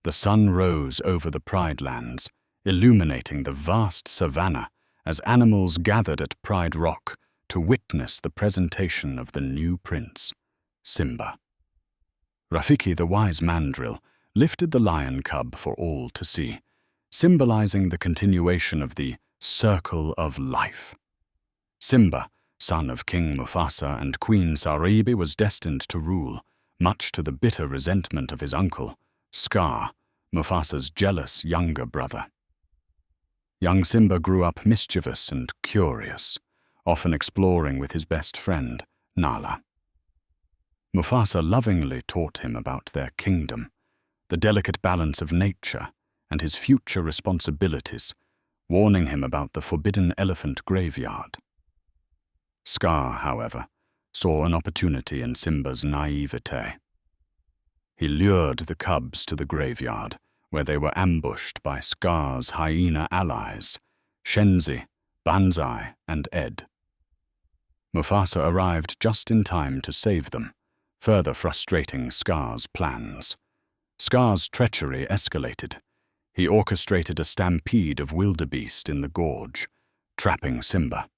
The sun rose over the Pride Lands, illuminating the vast savanna as animals gathered at Pride Rock to witness the presentation of the new prince, Simba. Rafiki the wise mandrill lifted the lion cub for all to see, symbolizing the continuation of the circle of life. Simba, son of King Mufasa and Queen Saribi, was destined to rule, much to the bitter resentment of his uncle, Scar, Mufasa's jealous younger brother. Young Simba grew up mischievous and curious, often exploring with his best friend, Nala. Mufasa lovingly taught him about their kingdom, the delicate balance of nature, and his future responsibilities, warning him about the forbidden elephant graveyard. Scar, however, saw an opportunity in Simba's naivete. He lured the cubs to the graveyard, where they were ambushed by Scar's hyena allies, Shenzi, Banzai, and Ed. Mufasa arrived just in time to save them, further frustrating Scar's plans. Scar's treachery escalated. He orchestrated a stampede of wildebeest in the gorge, trapping Simba.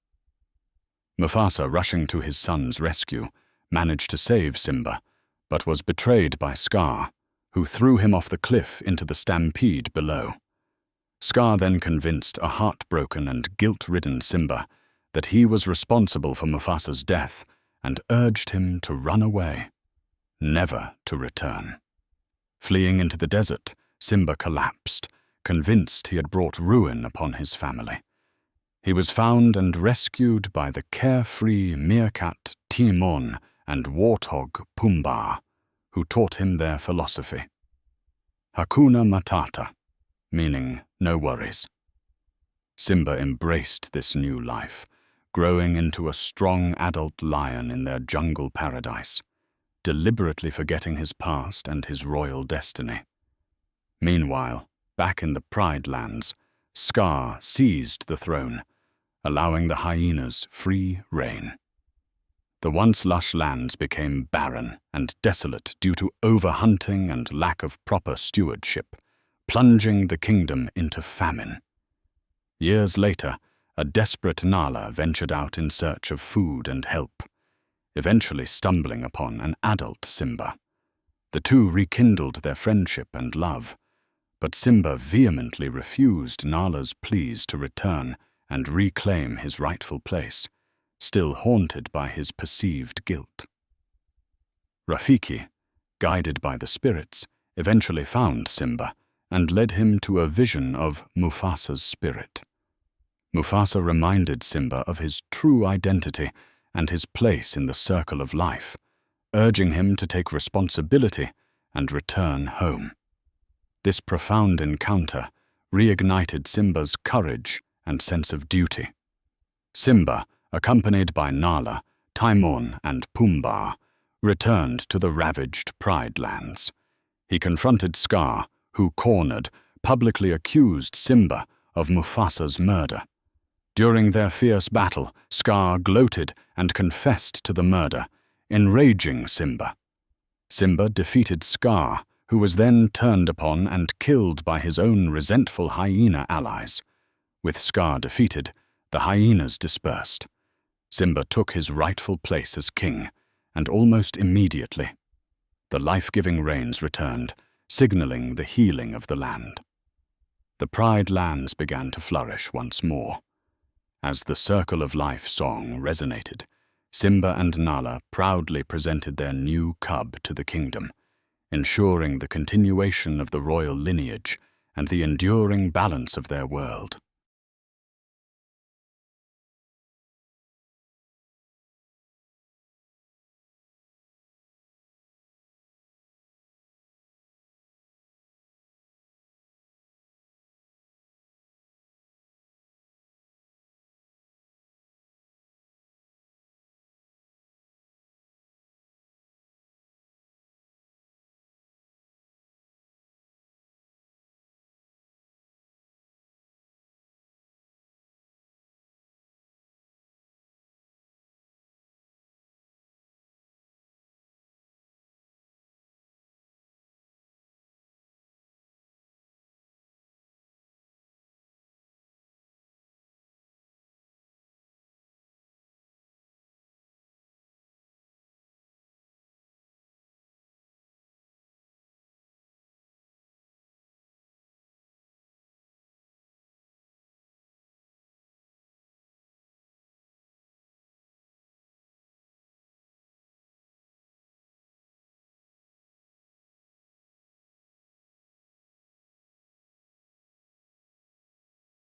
Mufasa, rushing to his son's rescue, managed to save Simba, but was betrayed by Scar, who threw him off the cliff into the stampede below. Scar then convinced a heartbroken and guilt-ridden Simba that he was responsible for Mufasa's death and urged him to run away, never to return. Fleeing into the desert, Simba collapsed, convinced he had brought ruin upon his family. He was found and rescued by the carefree meerkat Timon and warthog Pumbaa, who taught him their philosophy. Hakuna Matata, meaning no worries. Simba embraced this new life, growing into a strong adult lion in their jungle paradise, deliberately forgetting his past and his royal destiny. Meanwhile, back in the Pride Lands, Scar seized the throne, allowing the hyenas free rein. The once lush lands became barren and desolate due to overhunting and lack of proper stewardship, plunging the kingdom into famine. Years later, a desperate Nala ventured out in search of food and help, eventually stumbling upon an adult Simba. The two rekindled their friendship and love, but Simba vehemently refused Nala's pleas to return and reclaim his rightful place, still haunted by his perceived guilt. Rafiki, guided by the spirits, eventually found Simba and led him to a vision of Mufasa's spirit. Mufasa reminded Simba of his true identity and his place in the circle of life, urging him to take responsibility and return home. This profound encounter reignited Simba's courage and sense of duty. Simba, accompanied by Nala, Timon, and Pumbaa, returned to the ravaged Pride Lands. He confronted Scar, who, cornered, publicly accused Simba of Mufasa's murder. During their fierce battle, Scar gloated and confessed to the murder, enraging Simba. Simba defeated Scar, who was then turned upon and killed by his own resentful hyena allies. With Scar defeated, the hyenas dispersed. Simba took his rightful place as king, and almost immediately, the life-giving rains returned, signaling the healing of the land. The Pride Lands began to flourish once more. As the Circle of Life song resonated, Simba and Nala proudly presented their new cub to the kingdom, ensuring the continuation of the royal lineage and the enduring balance of their world.